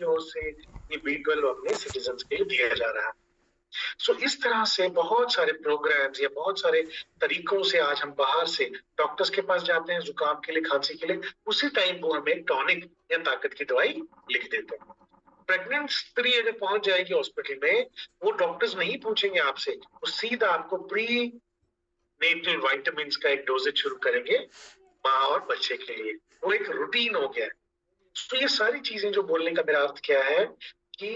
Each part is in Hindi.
की ओर से ये B12 अपने सिटीजन्स के लिए दिया जा रहा है। सो इस तरह से बहुत सारे प्रोग्राम्स या बहुत सारे तरीकों से आज हम बाहर से डॉक्टर्स के पास जाते हैं जुकाम के लिए, खांसी के लिए, उसी टाइम वो हमें टॉनिक या ताकत की दवाई लिख देते हैं। प्रेग्नेंट स्त्री अगर पहुंच जाएगी हॉस्पिटल में, वो डॉक्टर्स नहीं पूछेंगे आपसे, वो सीधा आपको प्री नेटल विटामिन का एक डोजेज शुरू करेंगे माँ और बच्चे के लिए। वो एक रूटीन हो गया है। तो ये सारी चीजें जो बोलने का मेरा अर्थ क्या है कि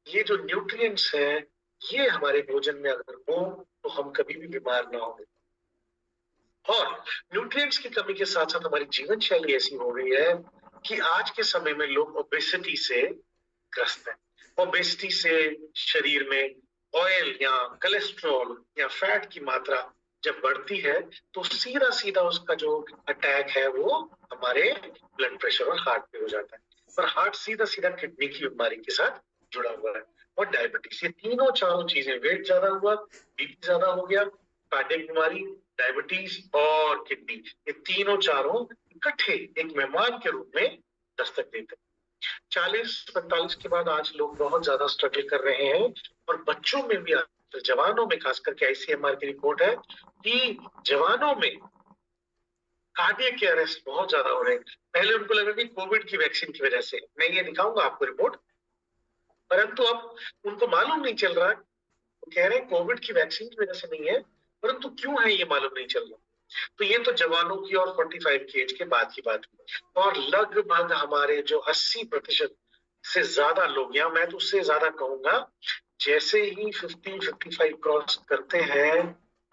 ये जो न्यूट्रिएंट्स हैं, ये हमारे भोजन में अगर हो तो हम कभी भी बीमार ना होंगे। और न्यूट्रिएंट्स की कमी के साथ साथ हमारी जीवन शैली ऐसी हो गई है कि आज के समय में लोग ओबेसिटी से ग्रस्त हैं। ओबेसिटी से शरीर में ऑयल या कोलेस्ट्रॉल या फैट की मात्रा जब बढ़ती है तो सीधा सीधा उसका जो अटैक है वो हमारे ब्लड प्रेशर और हार्ट पे हो जाता है। और हार्ट सीधा सीधा किडनी की बीमारी के साथ जुड़ा हुआ है। और डायबिटीज, ये तीनों चारों चीजें, वेट ज्यादा हुआ, बीपी ज्यादा हो गया, कार्डियक बीमारी, डायबिटीज और किडनी, ये तीनों चारों इकट्ठे एक मेहमान के रूप में दस्तक देते हैं। 40-45 के बाद आज लोग बहुत ज्यादा स्ट्रगल कर रहे हैं और बच्चों में भी, जवानों में खास करके आईसीएमआर की रिपोर्ट है कि जवानों में कार्डियक अरेस्ट बहुत ज्यादा हो रहे हैं। पहले उनको लगा कि कोविड की वैक्सीन की वजह से, मैं ये दिखाऊंगा आपको रिपोर्ट, परंतु अब उनको मालूम नहीं चल रहा। वो कह रहे हैं कोविड की वैक्सीन की वजह से नहीं है, परंतु क्यों है ये मालूम नहीं चल रहा। तो ये तो जवानों की और 45 की एज के बाद की बात हुई। और लगभग हमारे जो 80% से ज्यादा लोग, या मैं तो उससे ज्यादा कहूंगा, जैसे ही 50-55 क्रॉस करते हैं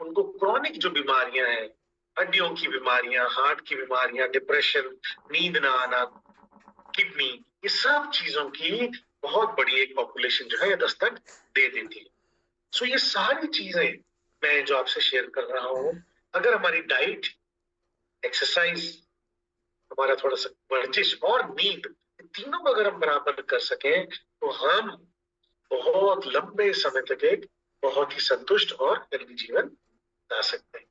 उनको क्रॉनिक जो बीमारियां हैं, हड्डियों की बीमारियां, हार्ट की बीमारियां, डिप्रेशन, नींद ना आना, किडनी, ये सब चीजों की बहुत बड़ी एक पॉपुलेशन जो है दस्तक दे देती है। सो ये सारी चीजें मैं जो आपसे शेयर कर रहा हूं, अगर हमारी डाइट, एक्सरसाइज, हमारा थोड़ा सा वर्जिश और नींद, तीनों को अगर हम बराबर कर सकें तो हम बहुत लंबे समय तक एक बहुत ही संतुष्ट और हेल्दी जीवन बिता सकते हैं।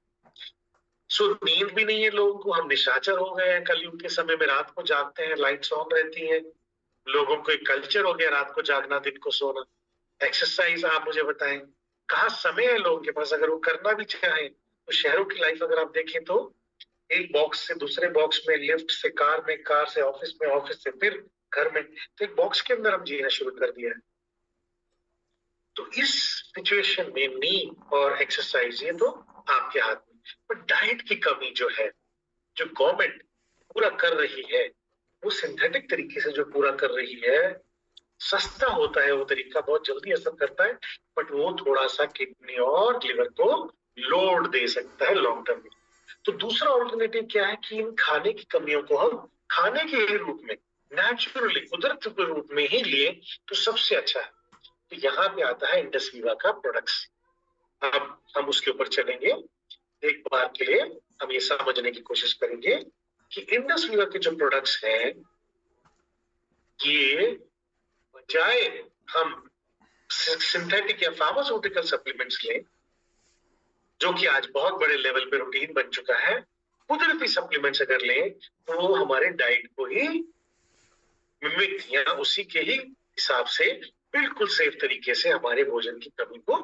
सो नींद भी नहीं है लोगों को, हम निशाचर हो गए हैं। कलयुग के समय में रात को जागते हैं, लाइट्स ऑन रहती हैं, लोगों को एक कल्चर हो गया रात को जागना, दिन को सोना। एक्सरसाइज आप मुझे बताएं, कहाँ समय है लोगों के पास? अगर वो करना भी चाहें तो शहरों की लाइफ अगर आप देखें तो एक बॉक्स से दूसरे बॉक्स में, लिफ्ट से कार में, कार से ऑफिस में, ऑफिस से फिर घर में, तो एक बॉक्स के अंदर हम जीना शुरू कर दिया है। तो इस सिचुएशन में नींद और एक्सरसाइज ये तो आपके हाथ में, पर डाइट की कमी जो है, जो गवर्नमेंट पूरा कर रही है, वो सिंथेटिक तरीके से जो पूरा कर रही है, सस्ता होता है वो तरीका, बहुत जल्दी असर करता है, बट वो थोड़ा सा किडनी और लिवर को लोड दे सकता है लॉन्ग टर्म में। तो दूसरा ऑल्टरनेटिव क्या है कि इन खाने की कमियों को हम खाने के रूप में, नेचुरली, कुदरत के रूप में ही लिए तो सबसे अच्छा है। तो यहाँ पे आता है इंडस वीवा का प्रोडक्ट्स। अब हम उसके ऊपर चलेंगे। एक बार के लिए हम ये समझने की कोशिश करेंगे कि इंडस वीवा के जो प्रोडक्ट्स हैं, ये बजाय हम सिंथेटिक या फार्मास्यूटिकल सप्लीमेंट्स लें, जो कि आज बहुत बड़े लेवल पे रूटीन बन चुका है, कुदरती सप्लीमेंट्स अगर लें तो वो हमारे डाइट को ही मिमिक या उसी के ही हिसाब से बिल्कुल सेफ तरीके से हमारे भोजन की कमी को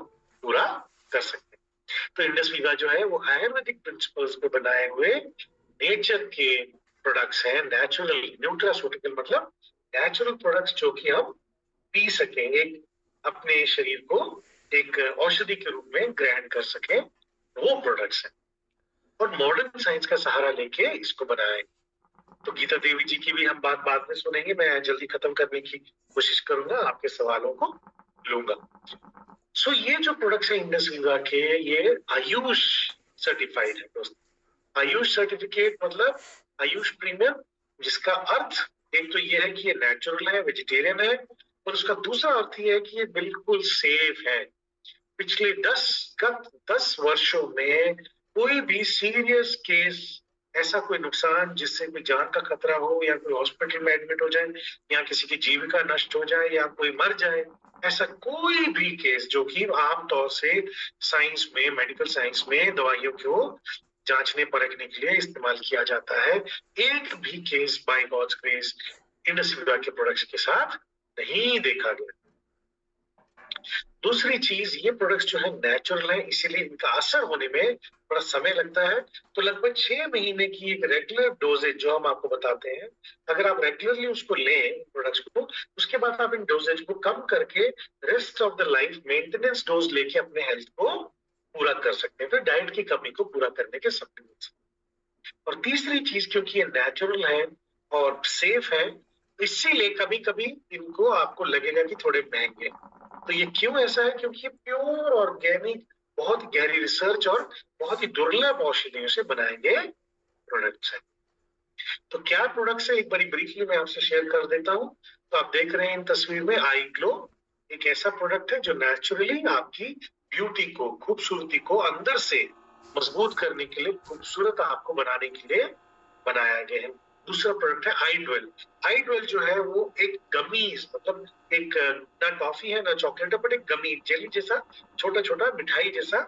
पूरा कर सकते हैं। तो इंडस वीवा जो है वो आयुर्वेदिक प्रिंसिपल्स पे बनाए हुए नेचर के प्रोडक्ट्स हैं। नेचुरल, न्यूट्रास्यूटिकल मतलब नेचुरल प्रोडक्ट्स जो कि हम पी सकें, एक अपने शरीर को एक औषधि के रूप में ग्रहण कर सकें, वो प्रोडक्ट्स हैं। और मॉडर्न साइंस का सहारा लेके इसको बनाए। तो गीता देवी जी की भी हम बात बाद में सुनेंगे, मैं जल्दी खत्म करने की कोशिश करूंगा, आपके सवालों को लूंगा। सो ये जो प्रोडक्ट्स है इंडस वीवा के, ये आयुष सर्टिफाइड है दोस्तों। आयुष सर्टिफिकेट मतलब आयुष प्रीमियम, जिसका अर्थ एक तो ये है कि ये नेचुरल है, वेजिटेरियन है, और उसका दूसरा अर्थ ये है कि ये बिल्कुल सेफ है। पिछले 10 वर्षों में कोई भी सीरियस केस, ऐसा कोई नुकसान जिससे कोई जान का खतरा हो, या कोई हॉस्पिटल में एडमिट हो जाए, या किसी की जीविका नष्ट हो जाए, या कोई मर जाए, ऐसा कोई भी केस जो कि आमतौर से साइंस में, मेडिकल साइंस में दवाइयों को जांचने परखने के लिए इस्तेमाल किया जाता है, एक भी case by God's grace Indus Viva के प्रोडक्ट्स के साथ नहीं देखा गया। दूसरी चीज, ये प्रोडक्ट्स जो है नेचुरल है, इसीलिए इनका असर होने में थोड़ा समय लगता है। तो लगभग 6 महीने की एक रेगुलर डोजेज जो हम आपको बताते हैं, अगर आप रेगुलरली उसको लें प्रोडक्ट्स को, उसके बाद आप इन डोजेज को कम करके rest of the life maintenance dose लेके अपने हेल्थ को पूरा कर सकते हैं, फिर डाइट की कमी को पूरा करने के सप्लीमेंट्स। और तीसरी चीज, क्योंकि ये नेचुरल है और सेफ है, इसीलिए कभी कभी इनको आपको लगेगा कि थोड़े महंगे। तो ये क्यों ऐसा है? क्योंकि ये प्योर ऑर्गेनिक, बहुत गहरी रिसर्च और बहुत ही दुर्लभ औषधियों से बनाए गए प्रोडक्ट्स हैं। तो क्या प्रोडक्ट्स है, एक बारी ब्रीफली मैं आपसे शेयर कर देता हूं। तो आप देख रहे हैं इन तस्वीर में आई ग्लो, एक ऐसा प्रोडक्ट है जो नेचुरली आपकी ब्यूटी को, खूबसूरती को अंदर से मजबूत करने के लिए, खूबसूरत आपको बनाने के लिए बनाया गया है। दूसरा प्रोडक्ट है आई ड्वेल। आई ड्वेल जो है वो एक गमीज, मतलब एक ना टॉफी है ना चॉकलेट है, बट एक गमी जेली जैसा, छोटा छोटा मिठाई जैसा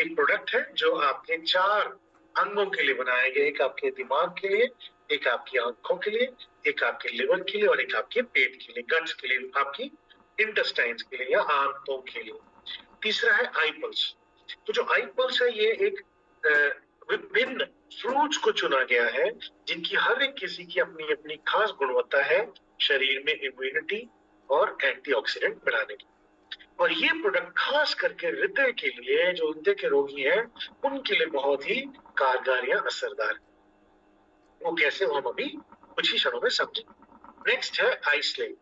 एक प्रोडक्ट है जो आपके 4 अंगों के लिए बनाया गया। एक आपके दिमाग के लिए, एक आपकी आंखों के लिए, एक आपके लिवर के लिए और एक आपके पेट के लिए, गट्स के लिए, आपकी इंटेस्टाइन्स के लिए या आंतों के लिए। तीसरा है आई पल्स। तो जो आई पल्स है, ये एक विभिन्न फ्रूट्स को चुना गया है जिनकी हर एक किसी की अपनी अपनी खास गुणवत्ता है शरीर में इम्यूनिटी और एंटीऑक्सीडेंट बढ़ाने की। और ये प्रोडक्ट खास करके हृदय के लिए, जो हृदय के रोगी हैं उनके लिए बहुत ही कारगर या असरदार है। वो कैसे, वो हम अभी कुछ ही क्षणों में समझेंगे। नेक्स्ट है आइसलिम।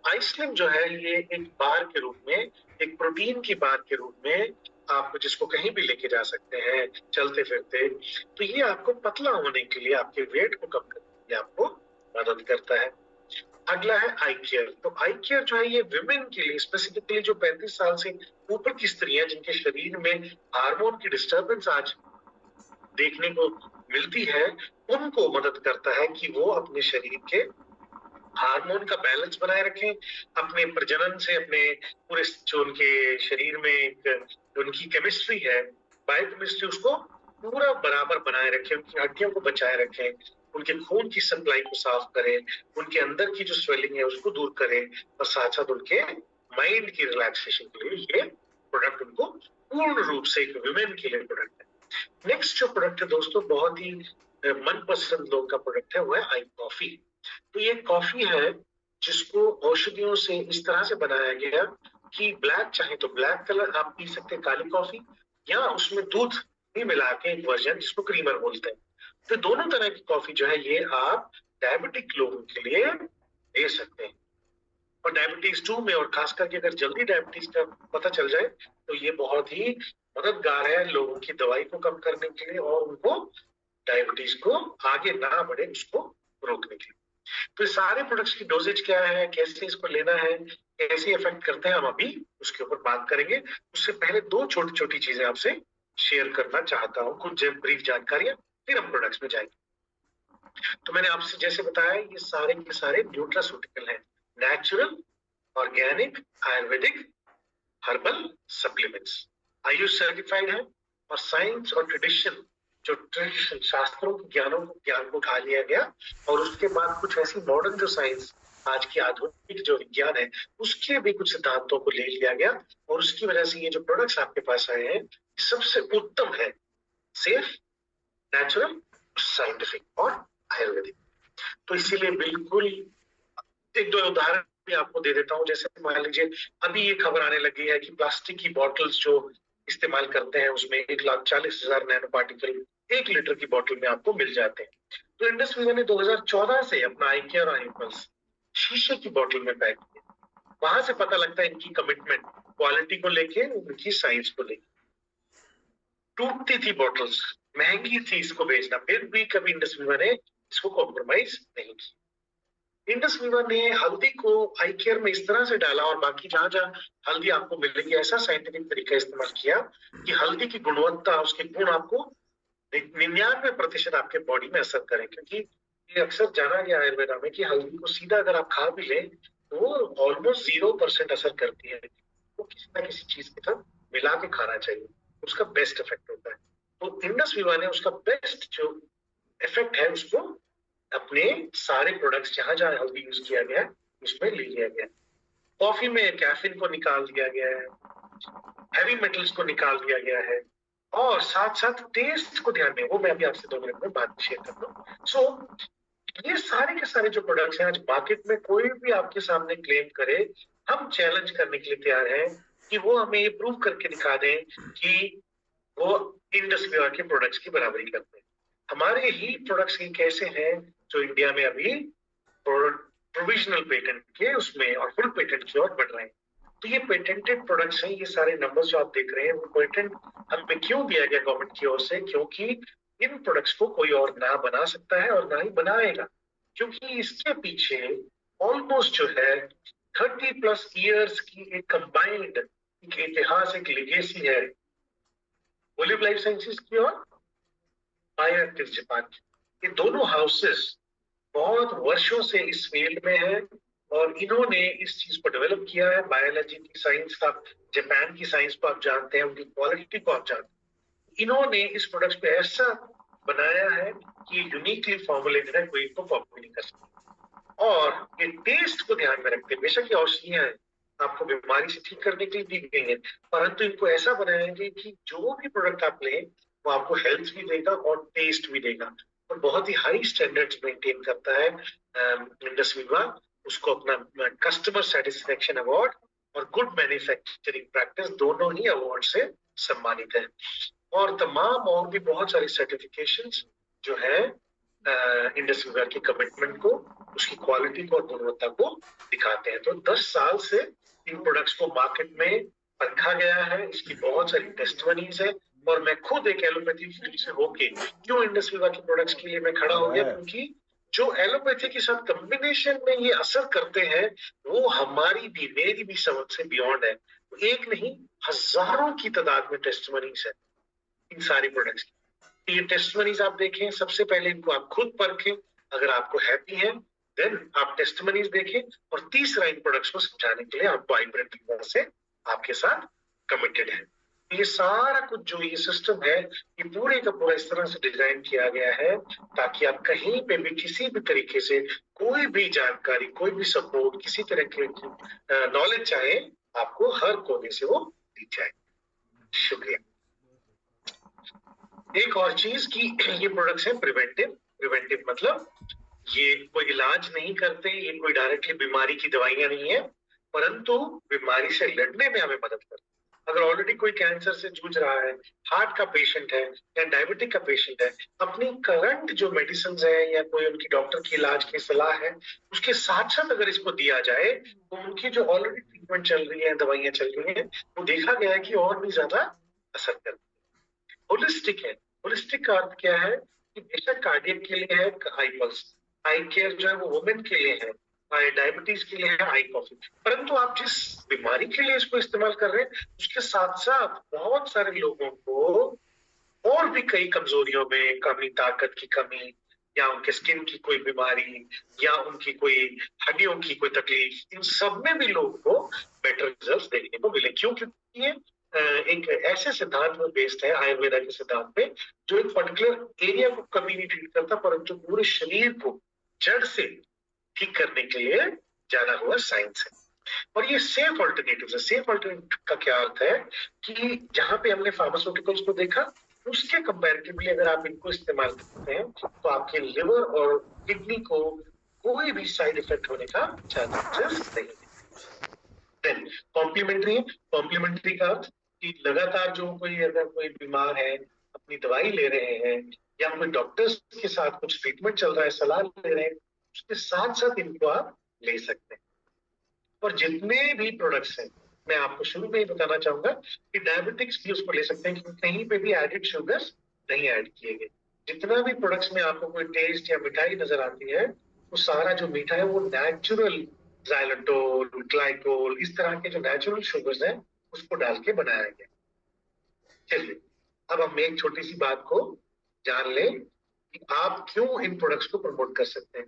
आइसलिम जो है, ये एक बार के रूप में, एक प्रोटीन की बार के रूप में, आप जिसको कहीं भी लेके जा सकते हैं चलते फिरते। तो ये आपको पतला होने के लिए, आपके वेट को कम करने के लिए आपको मदद करता है। अगला है आई केयर। तो आई केयर जो है, ये विमेन के लिए स्पेसिफिकली, जो 35 साल से ऊपर की स्त्रियां जिनके शरीर में हार्मोन की डिस्टर्बेंस आज देखने को मिलती है, उनको मदद करता है कि वो अपने शरीर के हार्मोन का बैलेंस बनाए रखें, अपने प्रजनन से, अपने पूरे जो उनके शरीर में एक जो उनकी केमिस्ट्री है, बायोकेमिस्ट्री, उसको पूरा बराबर बनाए रखें, उनकी हड्डियों को बचाए रखें, उनके खून की सप्लाई को साफ करें, उनके अंदर की जो स्वेलिंग है उसको दूर करें, और साथ साथ उनके माइंड की रिलैक्सेशन के लिए ये प्रोडक्ट उनको पूर्ण रूप से एक विमेन के लिए प्रोडक्ट है। नेक्स्ट जो प्रोडक्ट है दोस्तों, बहुत ही मनपसंद लोगों का प्रोडक्ट है, वो है आई कॉफी। तो ये कॉफी है जिसको औषधियों से इस तरह से बनाया गया कि ब्लैक चाहे तो ब्लैक कलर आप पी सकते हैं, काली कॉफी, या उसमें दूध भी मिला के एक वर्जन जिसको क्रीमर बोलते हैं। तो दोनों तरह की कॉफी जो है, ये आप डायबिटिक लोगों के लिए ले सकते हैं। और डायबिटीज 2 में, और खास करके अगर जल्दी डायबिटीज का पता चल जाए, तो ये बहुत ही मददगार है लोगों की दवाई को कम करने के लिए और उनको डायबिटीज को आगे ना बढ़े उसको रोकने के लिए। तो ये सारे प्रोडक्ट्स की डोजेज क्या है, कैसे इसको लेना है, कैसे इफेक्ट करते हैं, हम अभी उसके ऊपर बात करेंगे। उससे पहले 2 छोटी छोटी चीजें आपसे शेयर करना चाहता हूँ, कुछ ब्रीफ जानकारियां, फिर हम प्रोडक्ट्स में जाएंगे। तो मैंने आपसे जैसे बताया, ये सारे के सारे न्यूट्रास्यूटिकल हैं, natural, organic, Ayurvedic, herbal supplements, Ayush certified है। और साइंस और ट्रेडिशन, जो ट्रेडिशन शास्त्रों के ज्ञान को उठा लिया गया, और उसके बाद कुछ ऐसी मॉडर्न जो साइंस, आज की आधुनिक जो विज्ञान है, उसके भी कुछ सिद्धांतों को ले लिया गया, और उसकी वजह से ये जो प्रोडक्ट्स आपके पास आए हैं, सबसे उत्तम है, सेफ, नेचुरल, साइंटिफिक और आयुर्वेदिक। तो इसीलिए बिल्कुल, एक दो उदाहरण भी आपको दे देता हूँ। जैसे मान लीजिए, अभी ये खबर आने लगी है कि प्लास्टिक की बॉटल्स जो इस्तेमाल करते हैं, उसमें 1,40,000 नैनो पार्टिकल 1 लीटर की बोतल में आपको मिल जाते हैं। तो इंडस वीवर ने 2014 से अपना आई केयर और आई पल्स शीशे की बोतल में पैक किया। वहां से पता लगता है इनकी कमिटमेंट क्वालिटी को लेके, उनकी साइंस को लेके। टूटती थी बॉटल्स, महंगी थी इसको बेचना, फिर भी कभी इंडस वीवर ने इसको कॉम्प्रोमाइज नहीं किया। इंडस वीवर ने हल्दी को आई केयर में इस तरह से डाला, और बाकी जहां जहां हल्दी आपको मिलेगी, ऐसा साइंटिफिक तरीका इस्तेमाल किया कि हल्दी की गुणवत्ता, उसके गुण आपको 99% आपके बॉडी में असर करें। क्योंकि ये अक्सर जाना गया आयुर्वेदा में कि हल्दी को सीधा अगर आप खा भी लें, तो वो ऑलमोस्ट 0% असर करती है। वो किसी ना किसी चीज के साथ मिला के खाना चाहिए, उसका बेस्ट इफेक्ट होता है। तो इंडस वीवर ने उसका बेस्ट जो इफेक्ट है, उसको अपने सारे प्रोडक्ट्स जहां जहां हल्दी यूज किया गया है उसमें ले लिया गया। कॉफी में कैफीन को निकाल दिया गया है, हैवी मेटल्स को निकाल दिया गया है, और साथ साथ टेस्ट को ध्यान में, वो मैं अभी आपसे 2 मिनट में बाद में शेयर करता हूँ। सो ये सारे के सारे जो प्रोडक्ट्स हैं आज मार्केट में, कोई भी आपके सामने क्लेम करे, हम चैलेंज करने के लिए तैयार हैं कि वो हमें ये प्रूव करके दिखा दें कि वो इंडस विवा के प्रोडक्ट्स की बराबरी करते हैं। हमारे ही प्रोडक्ट्स ये कैसे हैं जो इंडिया में अभी प्रोविजनल पेटेंट के उसमें और फुल पेटेंट की ओर बढ़ रहे हैं। तो ये पेटेंटेड प्रोडक्ट्स हैं, ये सारे नंबर्स जो आप देख रहे हैं, वो पेटेंट हमें क्यों दिया गया गवर्नमेंट की ओर से? क्योंकि इन प्रोडक्ट्स को कोई और ना बना सकता है और ना ही बनाएगा, क्योंकि इसके पीछे ऑलमोस्ट जो है 30+ ईयर्स की एक कंबाइंड एक इतिहास, एक लेगेसी है ओलिव लाइफ साइंसेज की और बायोएक्टिव जापान की। ये दोनों हाउसेस बहुत वर्षों से इस फील्ड में है और इन्होंने इस चीज को डेवलप किया है। बायोलॉजी की साइंस का, जापान की साइंस को आप जानते हैं, उनकी क्वालिटी को आप जानते हैं। इन्होंने इस प्रोडक्ट को ऐसा बनाया है कि यूनिकली फॉर्मुलेटेड है, कोई इनको कॉपी नहीं कर सकता। और ये टेस्ट को ध्यान में रखते हैं, बेशक ये औषधियां हैं, आपको बीमारी से ठीक करने के लिए दी गई है, परंतु इनको ऐसा बनाया है कि जो भी प्रोडक्ट आप लें वो आपको हेल्थ भी देगा और टेस्ट भी देगा, और बहुत ही हाई स्टैंडर्ड्स मेंटेन करता है इंडस विवा। उसको अपना कस्टमर सेटिस्फेक्शन अवार्ड और गुड मैन्युफैक्चरिंग प्रैक्टिस दोनों ही अवार्ड से सम्मानित है, और तमाम और भी बहुत सारी सर्टिफिकेशंस जो है इंडस विवा की कमिटमेंट को, उसकी क्वालिटी को और गुणवत्ता को दिखाते हैं। तो 10 साल से इन प्रोडक्ट्स को मार्केट में रखा गया है, इसकी बहुत सारी टेस्टमनीज है, और मैं खुद एक एलोपैथी फील्ड से होके क्यों इंडस विवा के प्रोडक्ट्स के लिए मैं खड़ा हो गया, क्योंकि जो एलोपैथी के साथ कॉम्बिनेशन में ये असर करते हैं वो हमारी भी, मेरी भी समझ से बियॉन्ड है। तो एक नहीं, हजारों की तादाद में टेस्टमनीज है इन सारी प्रोडक्ट्स की। ये टेस्टमनीज आप देखें, सबसे पहले इनको आप खुद परखें, अगर आपको हैप्पी है देन आप टेस्टमनीज देखें, और तीसरा इन प्रोडक्ट्स को समझाने के लिए आप वाइब्रेंट विवा से आपके साथ कमिटेड है। ये सारा कुछ जो ये सिस्टम है, ये पूरे का पूरा इस तरह से डिजाइन किया गया है ताकि आप कहीं पे भी किसी भी तरीके से कोई भी जानकारी, कोई भी सपोर्ट, किसी तरह की नॉलेज चाहे, आपको हर कोने से वो दी जाए। शुक्रिया। एक और चीज कि ये प्रोडक्ट्स हैं प्रिवेंटिव। प्रिवेंटिव मतलब ये कोई इलाज नहीं करते, ये कोई डायरेक्टली बीमारी की दवाइयां नहीं है, परंतु बीमारी से लड़ने में हमें मदद करते हैं। अगर ऑलरेडी कोई कैंसर से जूझ रहा है, हार्ट का पेशेंट है या डायबिटिक का पेशेंट है, अपनी करंट जो मेडिसिन है या कोई उनकी डॉक्टर की इलाज की सलाह है, उसके साथ साथ अगर इसको दिया जाए तो उनकी जो ऑलरेडी ट्रीटमेंट चल रही है, दवाइयां चल रही है, वो देखा गया है कि और भी ज्यादा असर करती है। होलिस्टिक है। होलिस्टिक का अर्थ क्या है कि बेशक कार्डियक के लिए है आई पल्स, आई केयर जो है वो वुमेन के लिए है, डायबिटीज के लिए है आई कॉफी, परंतु आप जिस बीमारी के लिए इसको इस्तेमाल कर रहे हैं उसके साथ साथ बहुत सारे लोगों को और भी कई कमजोरियों में कमी, ताकत की कमी, या उनके स्किन की कोई बीमारी, या उनकी कोई हड्डियों की कोई तकलीफ, इन सब में भी लोगों को बेटर रिजल्ट देखने को मिले। क्यों? क्योंकि ये एक ऐसे सिद्धांत में बेस्ड है, आयुर्वेदा के सिद्धांत पे, जो एक पर्टिकुलर एरिया को कभी नहीं ट्रीट करता, परंतु पूरे शरीर को जड़ से ठीक करने के लिए जाना हुआ साइंस है। और ये सेफ ऑल्टरनेटिव है। सेफ ऑल्टरनेटिव का क्या अर्थ है कि जहां पे हमने फार्मास्यूटिकल्स को देखा, उसके कंपैरेटिवली अगर आप इनको इस्तेमाल करते हैं तो आपके लिवर और किडनी को कोई भी साइड इफेक्ट होने का चांसेस नहीं है। देन कॉम्प्लीमेंट्री है। कॉम्प्लीमेंट्री का अर्थ कि लगातार जो कोई, अगर कोई बीमार है, अपनी दवाई ले रहे हैं, या कोई डॉक्टर्स के साथ कुछ ट्रीटमेंट चल रहा है, सलाह ले रहे हैं, उसके साथ साथ इनको आप ले सकते हैं। और जितने भी प्रोडक्ट्स हैं, मैं आपको शुरू में ही बताना चाहूंगा कि डायबिटिक्स भी उसको ले सकते हैं, क्योंकि कहीं पे भी एडेड शुगर्स नहीं ऐड किए गए। जितना भी प्रोडक्ट्स में आपको कोई टेस्ट या मिठाई नजर आती है, वो सारा जो मीठा है वो नेचुरल जाइलोटोल, ग्लाइकोल, इस तरह के जो नेचुरल शुगर्स हैं उसको डाल के बनाया गया। चलिए अब हम एक छोटी सी बात को जान लें कि आप क्यों इन प्रोडक्ट्स को प्रमोट कर सकते हैं।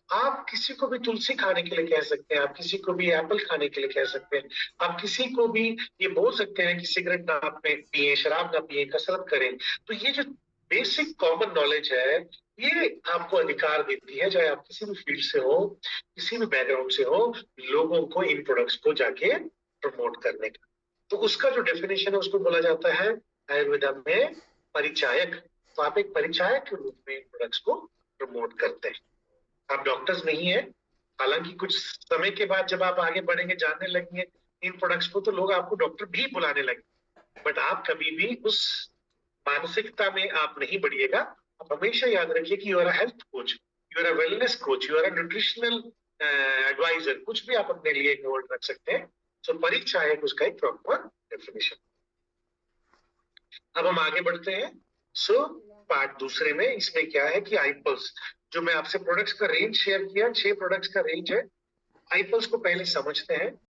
आप किसी को भी तुलसी खाने के लिए कह सकते हैं, आप किसी को भी एप्पल खाने के लिए कह सकते हैं, आप किसी को भी ये बोल सकते हैं कि सिगरेट ना पिए, शराब ना पिए, कसरत करें। तो ये जो बेसिक कॉमन नॉलेज है, ये आपको अधिकार देती है, चाहे आप किसी भी फील्ड से हो, किसी भी बैकग्राउंड से हो, लोगों को इन प्रोडक्ट्स को जाके प्रमोट करने का। तो उसका जो डेफिनेशन है उसको बोला जाता है आयुर्वेदा में परिचायक। तो आप एक परिचायक के रूप में इन प्रोडक्ट्स को प्रमोट करते हैं। आप डॉक्टर्स नहीं है, हालांकि कुछ समय के बाद जब आप आगे बढ़ेंगे, जानने लगेंगे इन प्रोडक्ट्स को, तो लोग आपको डॉक्टर भी बुलाने लगे। बट आप कभी भी उस मानसिकता में आप नहीं बढ़िएगा। आप हमेशा याद रखिए कि you are a health coach, you are a wellness coach, you are a nutritional advisor, कुछ भी आप अपने लिए एक वर्ड रख सकते हैं। सो परिचायक उसका एक प्रॉपर डेफिनेशन। अब हम आगे बढ़ते हैं। सो पार्ट दूसरे में इसमें क्या है कि आईपल्स, जो मैं आपसे प्रोडक्ट्स का रेंज शेयर किया, 6 प्रोडक्ट्स का रेंज है। आईपल्स को पहले समझते हैं।